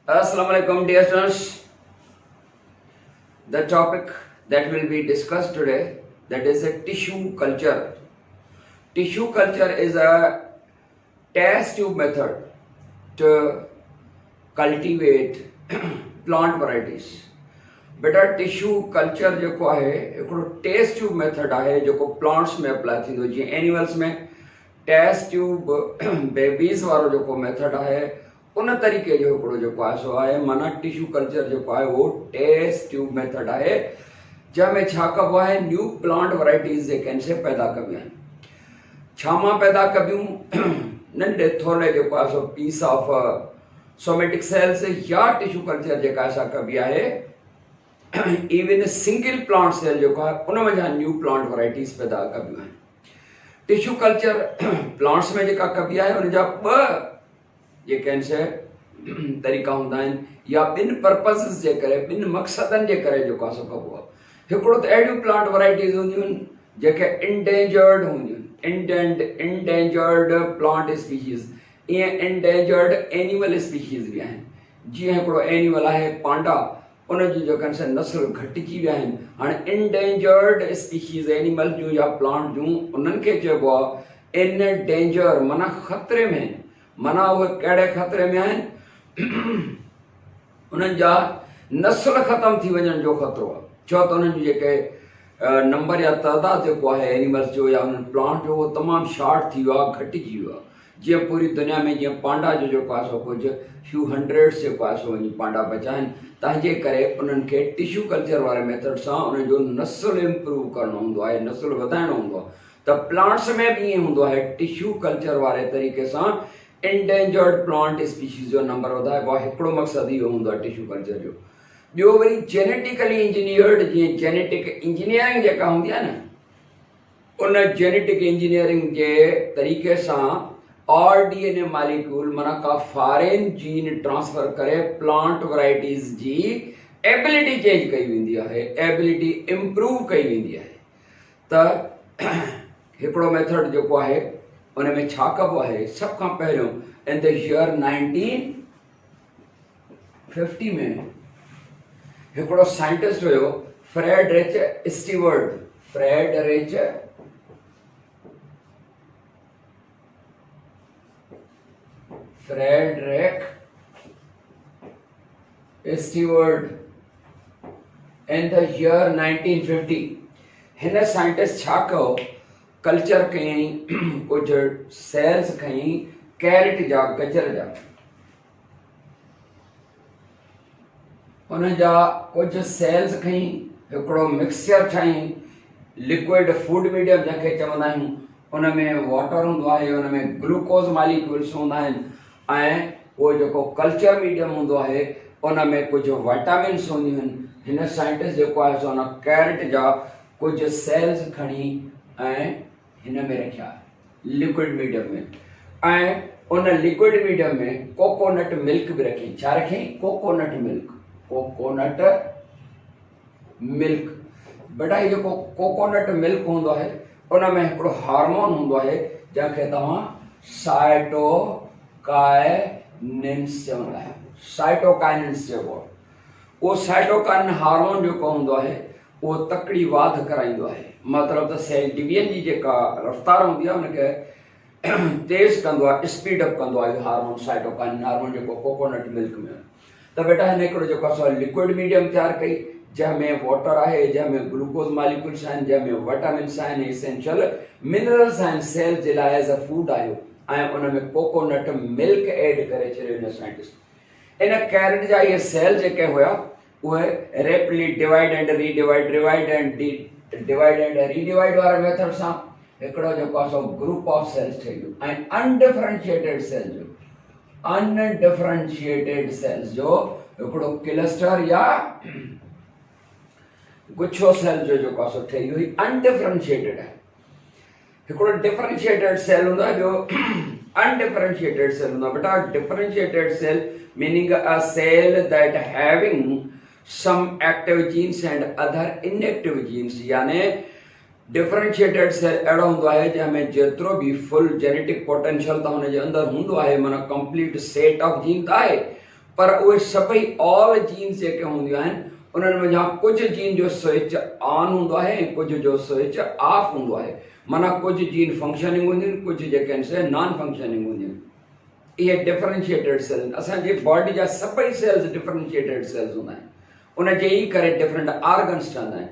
Assalamu alaikum, dear students. The topic that will be discussed today, that is a tissue culture. Tissue culture is a test tube method to cultivate plant varieties. बेटा tissue culture जेको आहे हिकिड़ो taste tube method आहे जेको plants में apply थींदो, जीअं animals में टेस्ट ट्यूब बेबीज़ वारो जेको मेथड आहे उन तरीक़े जो हिकिड़ो जेको आहे सो आहे माना टिश्यू कल्चर जेको आहे उहो टेस्ट ट्यूब मेथड आहे, जंहिंमें छा कबो आहे न्यू प्लांट वैराइटीज़ जेके आहिनि से पैदा कबियूं आहिनि। छा मां पैदा कबियूं नंढे थोरे जेको आहे सो पीस ऑफ सोमेटिक सेल्स या टिश्यू कल्चर जेका असां कबी आहे इवन सिंगल प्लांट सेल जेको आहे उन में जा न्यू प्लांट वैराइटीज़ पैदा कबियूं आहिनि। टिश्यू कल्चर प्लांट्स में जेका कबी आहे उन जा ॿ जेके आहिनि से तरीक़ा हूंदा आहिनि या ॿिनि पर्पज़ जे करे ॿिनि मक़सदनि जे करे जेको आहे सो कबो आहे। हिकिड़ो त अहिड़ियूं प्लांट वैराइटीज़ हूंदियूं आहिनि जेके इंडेंजर्ड हूंदियूं आहिनि, इंडेंजर्ड प्लांट स्पीशीज़, ईअं इंडेंजर्ड एनिमल स्पीशीज़ बि आहिनि। जीअं हिकिड़ो एनिमल आहे पांडा, उन जी जेके आहिनि से नस्ल घटिजी विया आहिनि। हाणे इंडेंजर्ड स्पीशीज़ एनिमल जूं या प्लांट जूं उन्हनि खे चइबो आहे इन डेंजर, माना ख़तरे में आहिनि। माना उहे कहिड़े ख़तरे में आहिनि, उन्हनि जा नस्ल ख़तम थी वञण जो ख़तरो आहे। छो त उन्हनि जी जेके नंबर या तइदाद जेको आहे एनिमल्स जो या उन्हनि प्लांट जो उहो तमामु शॉर्ट थी वियो आहे, घटिजी वियो आहे। जीअं पूरी दुनिया में जीअं पांडा जो जेको आहे सो कुझु फ्यू हंड्रेड्स जेको आहे सो वञी पांडा बचा आहिनि, तंहिंजे करे उन्हनि खे टिश्यू कल्चर वारे मेथड सां उन जो नस्ल इम्प्रूव करणो हूंदो आहे, नस्ल वधाइणो हूंदो आहे। त प्लांट्स में बि ईअं हूंदो आहे, टिश्यू कल्चर वारे तरीक़े सां इंडेंजर्ड प्लांट स्पीशीज़ जो नंबर वधाइबो आहे। हिकिड़ो मक़सदु इहो हूंदो आहे टिश्यू कल्चर जो। ॿियो वरी जेनेटिकली इंजीनियर्ड, जीअं जेनेटिक इंजीनियरिंग जेका हूंदी आहे न, उन जेनेटिक इंजीनियरिंग जे तरीक़े सां RDNA मालिक्यूल माना का फॉरेन जीन ट्रांसफर करे प्लांट वैराइटीज़ जी एबिलिटी चेंज कई वेंदी आहे, एबिलिटी इम्प्रूव कई वेंदी आहे। त हिकिड़ो मेथड जेको आहे उन में छा कबो आहे, सभ खां पहिरियों इन द ईयर 1950 में हिकिड़ो साइंटिस्ट हुयो Friedrich Stewart, Friedrich Stewart in the year 1950। हिन साइंटिस्ट छा कयो, कल्चर कयईं, कुझु सेल्स खयईं कैरेट जा, गजर जा, उन जा कुझु सेल्स खयईं, हिकिड़ो मिक्सचर ठाहीं, लिक्विड फूड मीडियम जंहिंखे चवंदा आहियूं। उन में वाटर हूंदो आहे, उन में ग्लूकोज मालिक्यूल्स हूंदा आहिनि, ऐं उहो जेको कल्चर मीडियम हूंदो आहे उन में कुझु विटामिन्स हूंदियूं आहिनि। हिन साइंटिस्ट जेको आहे सो उन कैरेट जा कुझु सेल्स खणी ऐं हिन में रखिया लिक्विड मीडियम में, ऐं उन लिक्विड मीडियम में कोकोनट मिल्क बि रखी। छा रखी? Coconut milk, coconut milk. बेटा ही जेको कोकोनट मिल्क हूंदो आहे उन में हिकिड़ो हार्मोन हूंदो आहे जंहिंखे तव्हां साइटोकाइनिन्स चवंदा आहियो, साइटोकाइनिन्स चइबो आहे। उहो साइटोकाइन हार्मोन जेको हूंदो आहे उहो तकड़ी वाध कराईंदो आहे, मतिलबु त सेल डिवीजन जी जेका रफ़्तार हूंदी आहे उनखे तेज़ कंदो आहे, स्पीड अप कंदो आहे इहो हार्मोन, साइटोकाइन हार्मोन जेको कोकोनट मिल्क में। त बेटा हिन हिकिड़ो जेको आहे लिक्विड मीडियम तयारु कई, जंहिंमें वाटर आहे, जंहिंमें ग्लूकोज मालिक्यूल्स आहिनि, जंहिंमें विटामिन्स आहिनि, एसेंशियल मिनरल्स आहिनि, सेल जे लाइ एज़ अ फूड आयो, ऐं उन में कोकोनट मिल्क एड करे छॾियो हिन साइंटिस्ट। इन कैरेट जा इहे सेल जेके हुया उहे rapidly divide and redivide, divide and redivide वारे मेथड सां हिकिड़ो जेको आहे सो ग्रुप ऑफ सेल्स ठही वियो। ऐं अनडिफरेंशिएटेड सेल्स जो हिकिड़ो क्लस्टर या गुच्छो सेल जो जेको आहे सो ठही वियो। अनडिफरेंशिएटेड आहे, हिकिड़ो डिफरेंशिएटेड सेल हूंदो आहे, ॿियो अनडिफरेंशिएटेड सेल हूंदो आहे। बेटा differentiated cell meaning a cell that having some active genes and other inactive genes, यानी डिफरेंशिएटेड सेल अहिड़ो हूंदो आहे जंहिंमें जेतिरो बि फुल जेनेटिक पोटेंशियल त हुन जे अंदरि हूंदो आहे, माना कंप्लीट सेट ऑफ जीन त आहे, पर उहे सभई ऑल जीन्स जेके हूंदियूं आहिनि उन्हनि में कुझु जीन जो स्विच ऑन हूंदो आहे ऐं कुझु जो स्विच ऑफ हूंदो आहे। माना कुझु जीन फंक्शनिंग हूंदियूं आहिनि, कुझु जेके आहिनि से नॉन फंक्शनिंग हूंदियूं आहिनि। इहे डिफरेंशिएटेड सेल, असांजी बॉडी जा सभई सेल्स डिफरेंशिएटेड सेल्स हूंदा आहिनि, उनजे ई करे डिफरेंट ऑर्गन्स ठहंदा आहिनि।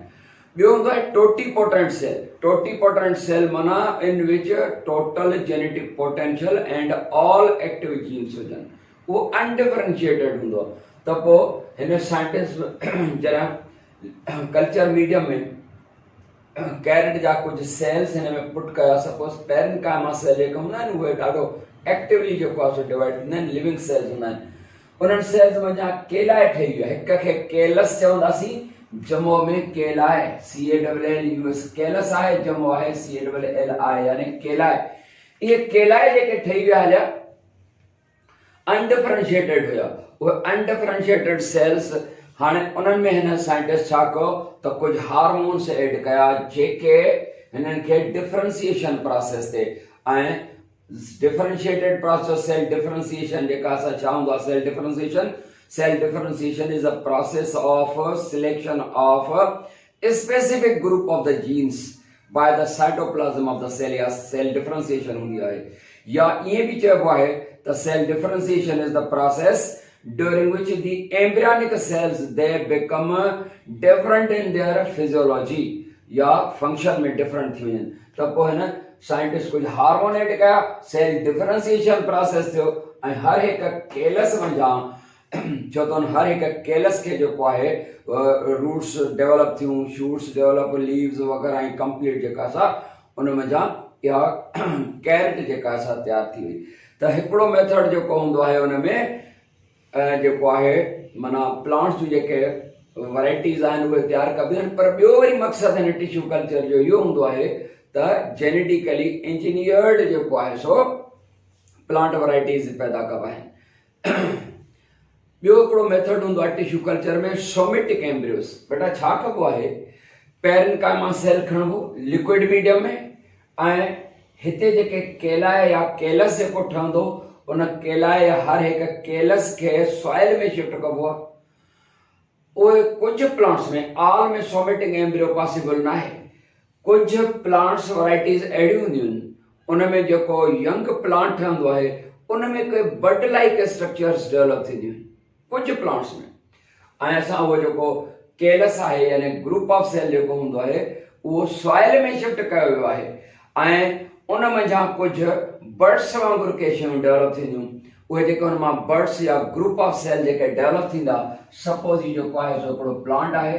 ॿियो हूंदो आहे टोटीपोटेंट सेल। टोटीपोटेंट सेल माना in which total genetic potential and all active genes हुजनि, उहो अनडिफरेंशिएटेड हूंदो आहे। त पोइ हिन साइंटिस्ट जरा कल्चर मीडियम में कैरेट जा कुझु सेल्स हिन में पुट कया। सपोज पेरेन्काइमा सेल जेके हूंदा आहिनि उहे ॾाढो एक्टिवली जेको आहे सो डिवाइड थींदा आहिनि, लिविंग सेल्स हूंदा आहिनि। उन्हनि सेल्स में केलाए ठही वियो आहे, हिक खे केलस चवंदासीं, जमो में केलाए, CALLUS केलस आहे, जमो आहे CALLI यानी केलाए। इहे केलाए जेके ठही विया हुआ अनडिफरेंशिएटेड हुआ, उहे अनडिफरेंशिएटेड सेल्स हाणे उन्हनि में हिन साइंटिस्ट छा कयो त कुझु हार्मोन्स एड कया जेके हिननि खे डिफरेंशिएशन प्रोसेस ते ऐं डिफरेंशिएटेड प्रोसेस सेल डिफरेंशिएशन जेका असां छा हूंदो आहे cell differentiation. Cell differentiation is a process of selection of a specific group of the genes by the cytoplasm of the cell या cell differentiation हुंदी आहे। या ये भी चइबो आहे त cell differentiation is the process during which the embryonic cells they become different in their physiology या function में different थी वञनि। त पोइ हिन साइंटिस्ट कुझु हार्मोन एड कया, सेल डिफरेंशिएशन प्रोसेस थियो ऐं हर हिकु केलस मंझां छो त हर हिकु केलस खे जेको आहे रूट्स डेवलप थियूं, शूट्स डेवलप, लीव्स वग़ैरह ऐं कंप्लीट जेका सा उन मंझां इहा कैरेट जेका असां तयारु थी वई। त हिकिड़ो मेथड जेको हूंदो आहे उन में जेको आहे माना प्लांट्स जूं जेके वैराइटीज़ आहिनि उहे तयारु कबियूं आहिनि। पर ॿियो वरी मक़सदु हिन टिश्यू कल्चर जो इहो हूंदो आहे त जेनेटिकली इंजीनियर्ड जेको आहे सो प्लांट वैराइटीज़ पैदा कबा आहिनि। ॿियो हिकिड़ो मेथड हूंदो आहे टिश्यू कल्चर में सोमेटिक एम्ब्रियोस। बेटा छा कबो आहे, पेरेन्काइमा सेल खणबो लिक्विड मीडियम में ऐं हिते जेके केलाए या केलस जेको ठहंदो उन केलाए या हर हिकु केलस खे सॉइल में शिफ्ट कबो आहे। उहे कुझु प्लांट्स में ऑल में सोमेटिक एम्ब्रियो पॉसिबल न आहे। कुझु प्लांट्स वैराइटीज़ अहिड़ियूं हूंदियूं आहिनि उन में जेको यंग प्लांट ठहंदो आहे उन में कोई बड लाइक स्ट्रक्चर्स डेवलप थींदियूं आहिनि कुझु प्लांट्स में। ऐं असां उहो जेको केलस आहे यानी ग्रुप ऑफ सेल जेको हूंदो आहे उहो सॉइल में शिफ्ट कयो वियो आहे ऐं उन मंझां कुझु बर्ड्स वांगुरु के शयूं डेवलप थींदियूं। उहे जेके हुन मां बर्ड्स या ग्रुप ऑफ सेल जेके डेवलप थींदा, सपोज ही जेको आहे सो हिकिड़ो प्लांट आहे,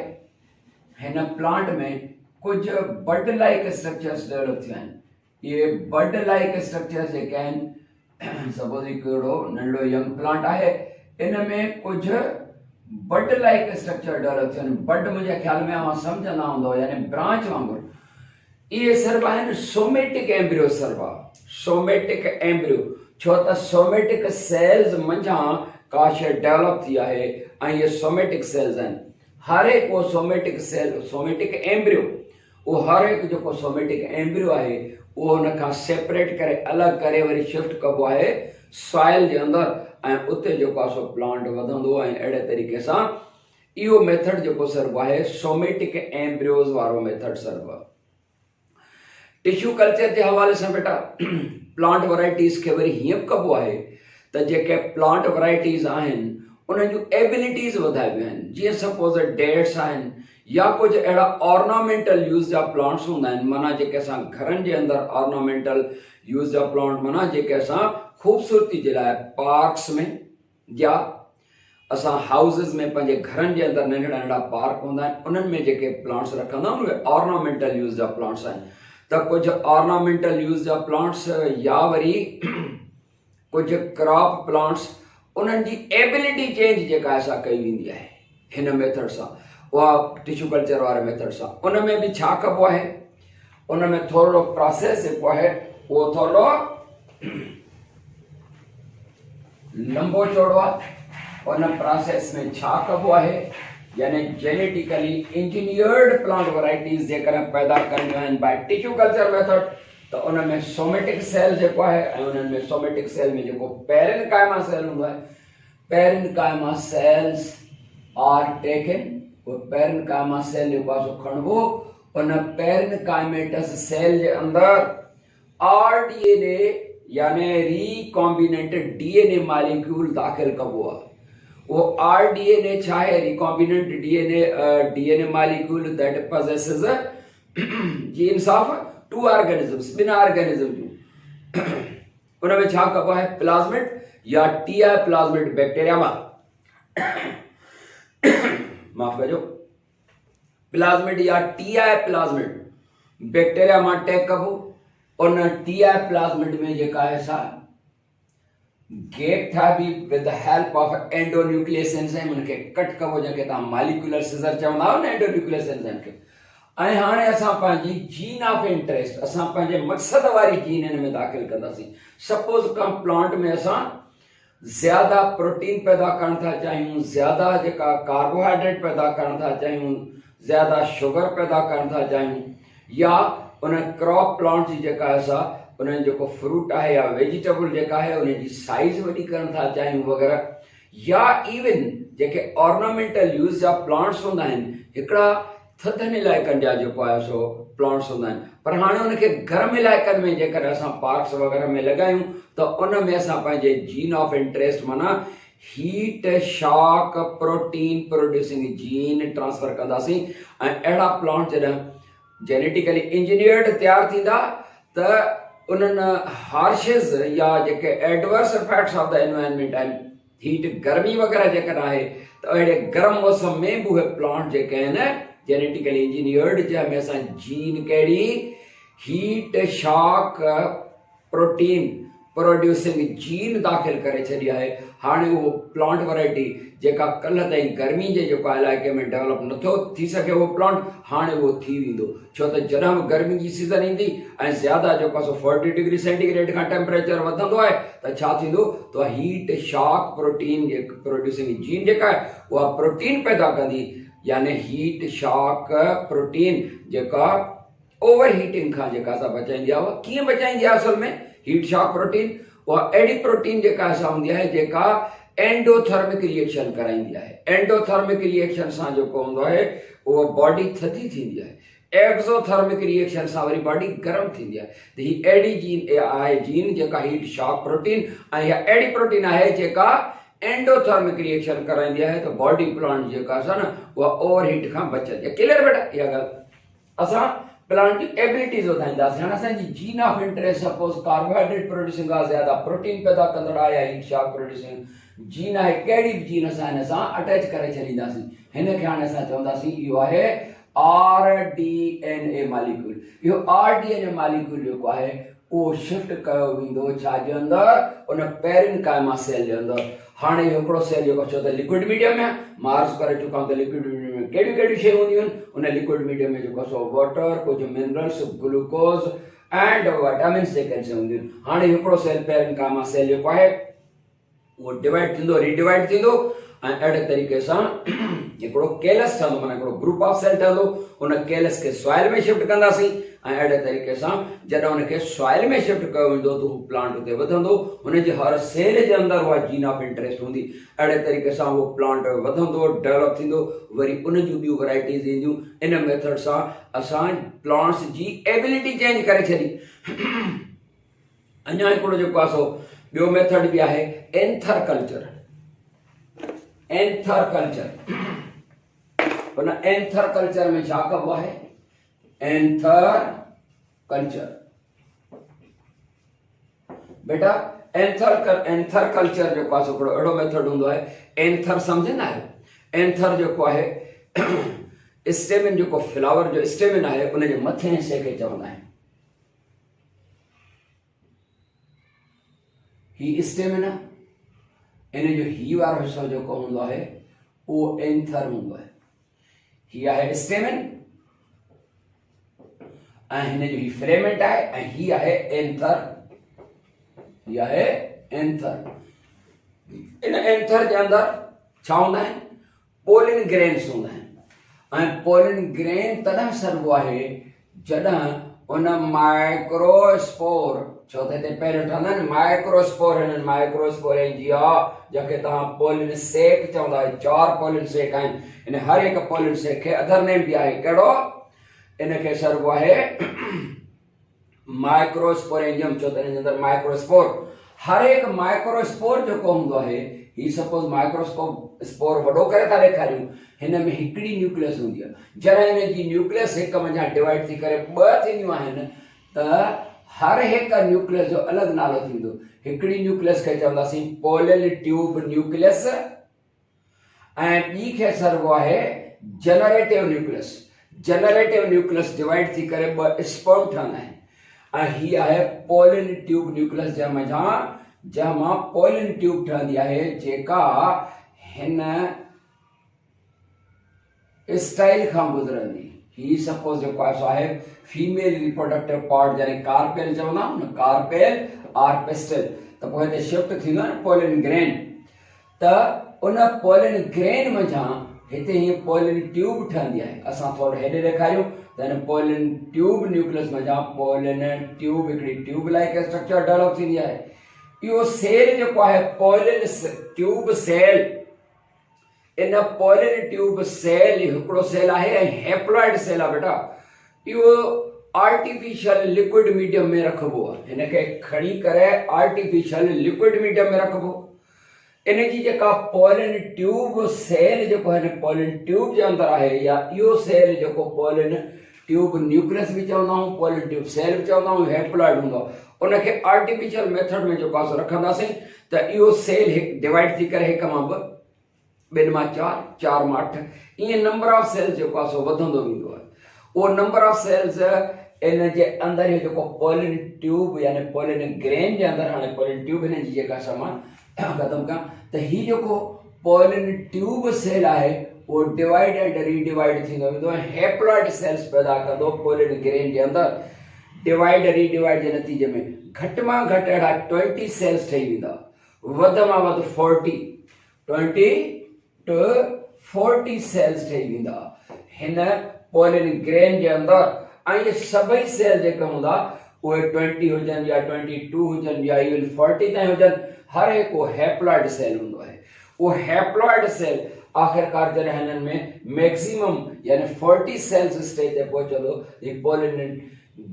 हिन प्लांट में कुझु बड लाइक स्ट्रक्चर्स डेवलप थिया आहिनि। इहे बड लाइक स्ट्रक्चर्स जेके आहिनि, सपोज हिकिड़ो नंढो यंग प्लांट आहे, इन में कुझु बड लाइक स्ट्रक्चर डेवलप थिया आहिनि। बड मुंहिंजे ख्याल में अवां सम्झंदा हूंदो यानी ब्रांच वांगुरु। इहे सर्व आहिनि सोमेटिक एम्ब्रियो। सर्व सोमेटिक एम्ब्रियो छो त सोमेटिक सेल्स मंझां का शइ डेवलप थी आहे ऐं इहे सोमेटिक सेल्स आहिनि। हर हिकु सोमेटिक सेल सोमेटिक एम्ब्रियो उहो हर हिकु जेको सोमेटिक एम्ब्रियो आहे उहो हुन खां सेपरेट करे अलॻि करे वरी शिफ्ट कबो आहे सॉइल जे अंदरि ऐं उते जेको आहे सो प्लांट वधंदो ऐं अहिड़े तरीक़े सां इहो मेथड जेको सर्व आहे सोमेटिक एम्ब्रियोज़ वारो मेथड सर्व आहे। टिश्यू कल्चर जे हवाले सां बेटा प्लांट वैराइटीज़ खे वरी हीअं कबो आहे त जेके प्लांट वैराइटीज़ आहिनि उन्हनि जूं एबिलिटीज़ वधाइबियूं आहिनि। जीअं सपोज डेट्स आहिनि या कुझु अहिड़ा ऑर्नामेंटल यूज़ जा प्लांट्स हूंदा आहिनि, माना जेके असां घरनि जे अंदरि ऑर्नामेंटल यूज़ जा प्लांट माना जेके असां ख़ूबसूरती जे लाइ पार्क्स में या असां हाउसिस में पंहिंजे घरनि जे अंदरि नंढड़ा नंढड़ा पार्क हूंदा आहिनि उन्हनि में जेके प्लांट्स रखंदा आहियूं उहे ऑर्नामेंटल यूज़ जा प्लांट्स आहिनि। त कुझु ऑर्नामेंटल यूज़ जा प्लांट्स या वरी कुझु क्रॉप प्लांट्स उन्हनि जी एबिलिटी चेंज जेका असां कई वेंदी आहे हिन मेथड सां, उहा टिश्यू कल्चर वारे मेथड सां। उन में बि छा कबो आहे, उन में थोरो प्रोसेस जेको आहे उहो थोरो लंबो चौड़ो आहे। उन प्रोसेस में छा कबो आहे यानी जेनेटिकली इंजीनियर्ड प्लांट वैराइटीज़ जेकर पैदा करणियूं आहिनि बाय टिश्यू कल्चर मेथड, त उन में सोमेटिक सेल जेको आहे ऐं उन्हनि में सोमेटिक सेल में जेको पेरेन्काइमा सेल हूंदो आहे, पेरेन्काइमा cells are taken, वो पेरेन्काइमा सेल जो पासो खणबो उन पेरेन्काइमेटस सेल जे अंदर RDNA यानी रिकॉम्बिनेंट डीएनए मॉलिक्यूल दाखिल कबो आहे। वो RDNA छा है? Recombinant DNA molecule that possesses genes of two organisms, ॿिन ऑर्गेनिज्म जूं। उनमें छा कबो आहे? प्लाज्मिड या टीआई प्लाज्मिड बैक्टीरिया मां माफ कजो, प्लाज्मिड या टीआई प्लाज्मिड बैक्टीरिया मां टेक कबो। उन टीआई प्लाज्मिड में जेका है सा गैप था भी with the help of endonuclease enzyme उनके कट कबो, जंहिंखे तव्हां मॉलिक्यूलर सिजर चवंदा आहियो न एंडोन्यूक्लियस एंजाइम खे। ऐं हाणे असां पंहिंजी जीन ऑफ इंटरेस्ट, असां पंहिंजे मक़सद वारी जीन इन में दाख़िल कंदासीं। सपोज कम प्लांट में असां ज्यादा प्रोटीन पैदा करण था चाहियूं, ज्यादा जेका कार्बोहाइड्रेट पैदा करण था चाहियूं, ज्यादा शुगर पैदा करण था चाहियूं, या उन क्रॉप प्लांट जी जेका है सा उन जेको फ्रूट है या वेजिटेबल जेका है उन जी साइज वॾी करण था चाहियूं वग़ैरह, या इवन जेके ऑर्नामेंटल यूज जा प्लांट्स हूंदा आहिनि, हिकिड़ा थधनि इलाइक़नि जा जेको आहे सो प्लांट्स हूंदा आहिनि, पर हाणे उनखे गर्म इलाइक़नि में जेकर असां पार्क्स वग़ैरह में लॻायूं त उन में असां पंहिंजे जीन ऑफ इंटरेस्ट माना heat shock protein producing jean transfer कंदासीं। ऐं अहिड़ा प्लांट जॾहिं जेनेटिकली इंजीनियर्ड तैयार थींदा त उन्हनि हार्शेस या जेके adverse effects of the environment आहिनि, हीट गर्मी वग़ैरह जेकर आहे त अहिड़े गर्म मौसम में बि उहे प्लांट जेके आहिनि जेनेटिकली इंजीनियर्ड, जंहिंमें असां जीन कहिड़ी heat shock protein producing jean दाख़िल करे छॾी आहे। हाणे उहो प्लांट वैरायटी जेका कल्ह ताईं गर्मी जे जेको इलाइक़े में डेवलप नथो थी सघे उहो प्लांट हाणे उहो थी वेंदो, छो त जॾहिं बि गर्मी जी सीज़न ईंदी ऐं ज़्यादा जेको आहे 40 डिग्री सेंटीग्रेड खां टेम्परेचर वधंदो आहे त छा थींदो त heat shock protein producing jean जेका आहे उहा प्रोटीन पैदा कंदी, यानी हीट शॉक प्रोटीन जेका ओवर हीटिंग खां जेका असां बचाईंदी आहे। उहा कीअं बचाईंदी आहे? असल में हीट शॉक प्रोटीन उहा अहिड़ी प्रोटीन जेका असां हूंदी आहे जेका एंडोथर्मिक रिएक्शन कराईंदी आहे। एंडोथर्मिक रिएक्शन सां जेको हूंदो आहे उहो बॉडी थधी थींदी आहे, एक्सोथर्मिक रिएक्शन सां वरी बॉडी गर्म थींदी आहे। त ही अहिड़ी जीन आहे जीन जेका हीट शॉक प्रोटीन ऐं इहा अहिड़ी प्रोटीन आहे जेका एंडोथर्मिक रिएक्शन कराईंदी आहे त बॉडी प्लांट जेका आहे न उहा ओवर हीट खां बचंदी आहे। क्लियर बेटा? इहा ॻाल्हि असां प्लांट जी एबिलिटीज़ वधाईंदासीं। हाणे असांजी jean of interest suppose carbohydrate producing आहे, ज़्यादा प्रोटीन पैदा कंदड़ आहे, या हीट शॉक प्रोड्यूसिंग जीन आहे, कहिड़ी बि जीन असां हिन सां अटैच करे छॾींदासीं। हिन खे हाणे असां चवंदासीं इहो आहे RDNA मॉलिक्यूल। इहो RDNA मॉलिक्यूल जेको आहे उहो शिफ्ट कयो वेंदो छा जे अंदरि? उन पेरेन्काइमा सेल जे अंदरि। हाणे हिकिड़ो सेल जेको छो त लिक्विड मीडियम में मार्क्स करे चुका आहियूं त लिक्विड मीडियम में कहिड़ियूं कहिड़ियूं शयूं हूंदियूं आहिनि? उन लिक्विड मीडियम में जेको सो वाटर, कुझु मिनरल्स, ग्लूकोज एंड विटामिन्स जेके हूंदियूं आहिनि। हाणे हिकिड़ो सेल पेरेन्काइमा सेल जेको आहे उहो डिवाइड थींदो, रीडिवाइड थींदो ऐं अहिड़े तरीक़े सां हिकिड़ो केलस ठहंदो, माना हिकिड़ो ग्रुप ऑफ सेल ठहंदो। उन केलस खे सॉइल में शिफ्ट कंदासीं ऐं अहिड़े तरीक़े सां जॾहिं उनखे सॉइल में शिफ्ट कयो वेंदो त उहो प्लांट उते वधंदो। हुनजे हर सेल जे अंदरि उहा जीन ऑफ इंटरेस्ट हूंदी। अहिड़े तरीक़े सां उहो प्लांट वधंदो, डेवलप थींदो, वरी उन जूं ॿियूं वैराइटीज़ ईंदियूं। इन मेथड सां असां प्लांट्स जी एबिलिटी चेंज करे छॾी। अञा हिकिड़ो जेको आहे सो ॿियो मेथड बि आहे एंथर कल्चर। एंथर कल्चर, उन एंथर कल्चर में छा कबो आहे? एंथर कल्चर बेटा एंथर कल्चर जेको आहे हिकिड़ो अहिड़ो मेथड हूंदो आहे। एंथर सम्झंदा आहियो? एंथर जेको आहे स्टेमिन, जेको फ्लावर जो स्टेमिन आहे उनजे मथे हिसे खे चवंदा आहिनि। ही स्टेमिन आहे, इन जो ही वारो हिसो जेको हूंदो आहे उहो एंथर हूंदो आहे। ही आहे स्टेमिन ऐं हिन जो ही फिलेमेंट आहे ऐं ही आहे एंथर। ही आहे एंथर। इन एंथर जे अंदरि छा हूंदा आहिनि? पोलिन ग्रेन्स हूंदा आहिनि। ऐं पोलिन ग्रेन तॾहिं सरबो आहे जॾहिं उन माइक्रोस्पोर छो त हिते पहिरियों ठहंदा आहिनि माइक्रोस्पोर हिननि माइक्रोस्पोर ऐं जी जंहिंखे तव्हां पोलिन सेक चवंदा आहियो 4 पोलिन सेक आहिनि इन हर हिकु पोलिन सेक खे अदर नेम बि आहे कहिड़ो इनखे सरबो आहे माइक्रोस्पोरेंजियम छो त हिन जे अंदरि माइक्रोस्पोर हर हिकु माइक्रोस्पोर जेको हूंदो आहे ही सपोज माइक्रोस्कोप स्पोर वॾो करे था ॾेखारियूं हिन में हिकिड़ी न्यूक्लियस हूंदी आहे जॾहिं हिन जी न्यूक्लियस हिक मंझां डिवाइड थी करे ॿ थींदियूं आहिनि त हर हिकु न्यूक्लियस जो अलॻि नालो थींदो हिकिड़ी न्यूक्लियस खे चवंदासीं पोलिन ट्यूब न्यूक्लियस ऐं ॿी खे सरबो आहे जनरेटिव न्यूक्लियस डिवाइड थी करे ॿ स्पर्म ठहंदा आहिनि ऐं हीअ आहे पोलिन ट्यूब न्यूक्लियस जंहिंमां पोलिन ट्यूब ठहंदी आहे जेका हिन स्टाइल खां गुज़रंदी ही सपोज जेको आहे फीमेल रिप्रोडक्टिव पार्ट यानी कार्पेल चवंदा आहियूं न कार्पेल आर पिस्टल त पोइ हिते शिफ्ट थींदो आहे न पोलिन ग्रेन त उन पोलिन ग्रेन मंझां हिते हीअं पोलिन ट्यूब ठहंदी आहे असां थोरो हेॾे ॾेखारियूं त हिन पोलिन ट्यूब न्यूक्लियस मंझां पोलिन ट्यूब हिकिड़ी ट्यूब लाइक स्ट्रक्चर डेवलप थींदी आहे इहो सेल जेको आहे पोलिन ट्यूब सेल इन पोलिन ट्यूब सेल हिकिड़ो सेल आहे ऐं हैप्लॉइड सेल आहे बेटा इहो आर्टिफिशियल लिक्विड मीडियम में रखिबो आहे हिनखे खणी करे आर्टिफिशियल लिक्विड मीडियम में रखिबो इन जी जेका पोलिन ट्यूब सेल जेको हिन पोलिन ट्यूब जे अंदरि आहे या इहो सेल जेको पोलिन ट्यूब न्यूक्लियस भी चवंदा आहियूं पोलिन ट्यूब सेल भी चवंदा आहियूं हैप्लॉइड हूंदो उनखे आर्टिफिशियल मेथड में जेको आहे रखंदासीं त इहो सेल डिवाइड थी करे हिक मां ॿ ॿिनि मां 4 मां 8 ईअं नंबर ऑफ सेल्स जेको आहे सो वधंदो वेंदो आहे उहो नंबर ऑफ सेल्स इन जे अंदरि जेको पोलिन ट्यूब यानी पोलिन ग्रेन जे अंदरि हाणे पोलिन ट्यूब हिन जी जेका सामान ख़तमु कयां त हीउ जेको पोलिन ट्यूब सेल आहे उहो डिवाइड एंड रीडिवाइड थींदो वेंदो ऐं हैप्लॉइड सेल्स पैदा कंदो पोलिन ग्रेन जे अंदरि डिवाइड रीडिवाइड जे नतीजे में घटि मां घटि अहिड़ा 20 सेल्स ठही वेंदा वध मां वधि 20 to 40 सेल्स ठही वेंदा हिन पोलिन ग्रेन जे अंदरि ऐं इहे सभई सेल जेके हूंदा उहे 20 हुजनि या 22 हुजनि या इवन 40 ताईं हुजनि हर हिकु हैप्लॉइड सेल हूंदो आहे उहो हैप्लॉइड सेल आख़िरकार जॾहिं हिननि में मैक्सिमम यानी 40 सेल्स स्टेज ते पहुचंदो हीउ पोलिन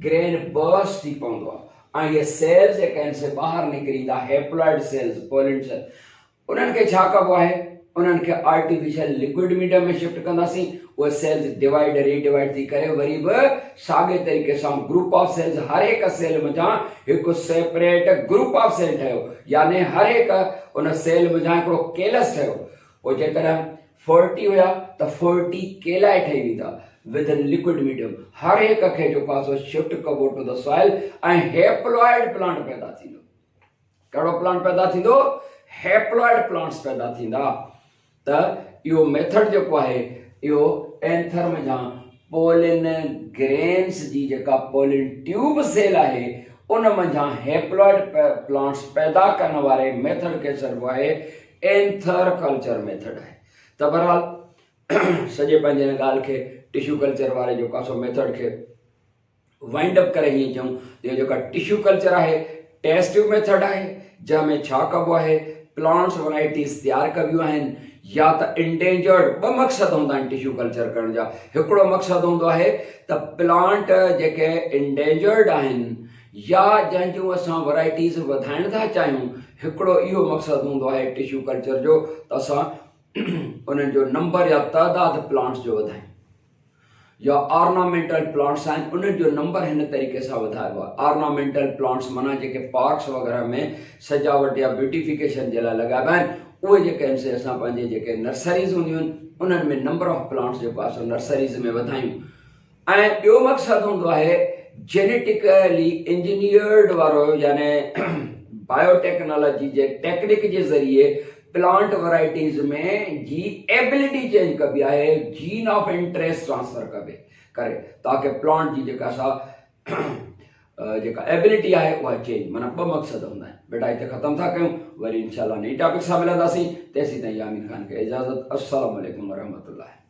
ग्रेन बर्स्ट थी पवंदो आहे ऐं इहे सेल्स जेके आहिनि से ॿाहिरि निकिरी ईंदा हैप्लॉइड सेल्स पोलिन सेल उन्हनि खे छा कबो आहे उन्हनि खे आर्टिफिशियल लिक्विड मीडियम में शिफ्ट कंदासीं उहे सेल्स डिवाइड रीडिवाइड थी करे वरी बि साॻे तरीक़े सां ग्रुप ऑफ सेल्स हर हिकु सेल मंझां हिकु सेपरेट ग्रुप ऑफ सेल ठहियो यानी हर हिकु उन सेल मंझां हिकिड़ो केलस ठहियो पोइ जेकॾहिं 40 हुया त 40 केलाई ठही वेंदा विद लिक्विड मीडियम हर हिकु खे जेको आहे सो शिफ्ट कबो टू द सॉइल ऐं हैप्लॉइड प्लांट पैदा थींदो कहिड़ो प्लांट पैदा थींदो हैप्लॉइड प्लांट्स पैदा थींदा त इहो मेथड जेको आहे इहो एंथर मंझां पोलिन ग्रेन्स जी जेका पोलिन ट्यूब सेल आहे उन मंझां हैप्लॉइड प्लांट्स पैदा करण वारे मेथड खे चइबो आहे एंथर कल्चर मेथड आहे त बहरहाल सॼे पंहिंजे हिन ॻाल्हि खे टिश्यू कल्चर वारे जेको आहे सो मेथड खे वाइंड अप करे हीअं चऊं इहो जेका टिश्यू कल्चर आहे टेस्ट ट्यूब मेथड आहे जंहिंमें छा कबो आहे प्लांट्स वैराइटीज़ तैयार कबियूं आहिनि या त इंडेंजर्ड ॿ मक़सद हूंदा आहिनि टिश्यू कल्चर करण जा हिकिड़ो मक़सदु हूंदो आहे त प्लांट जेके इंडेंजर्ड आहिनि या जंहिंजूं असां वैराइटीज़ वधाइण था चाहियूं हिकिड़ो इहो मक़सदु हूंदो आहे टिश्यू कल्चर जो त असां उन्हनि जो नंबर या तइदाद प्लांट्स जो वधायूं या ऑर्नामेंटल प्लांट्स आहिनि उन्हनि जो नंबर हिन तरीक़े सां वधाइबो आहे ऑर्नामेंटल प्लांट्स माना जेके पार्क्स वग़ैरह में सजावट या ब्यूटिफिकेशन जे लाइ लॻाइबा आहिनि उहे जेके आहिनि से असां पंहिंजे जेके नर्सरीज़ हूंदियूं आहिनि उन्हनि में नंबर ऑफ प्लांट्स जेको आहे सो नर्सरीज़ में वधायूं ऐं ॿियो मक़सदु हूंदो आहे जेनेटिकली इंजीनियर्ड वारो यानी बायोटेक्नोलॉजी जे टेक्निक जे ज़रिए प्लांट वैराइटीज़ में जी एबिलिटी चेंज कबी आहे जीन ऑफ इंटरेस्ट ट्रांसफर करे ताकि प्लांट जी जेका सा जेका एबिलिटी आहे उहा चेंज माना ॿ मक़सद हूंदा आहिनि बेटा हिते ख़तमु था कयूं वरी इंशाल्लाह नई टॉपिक सां मिलंदासीं तेसीं ताईं यामीन ख़ान खे इजाज़त अस्सलामु अलैकुम वरहमतुल्लाह।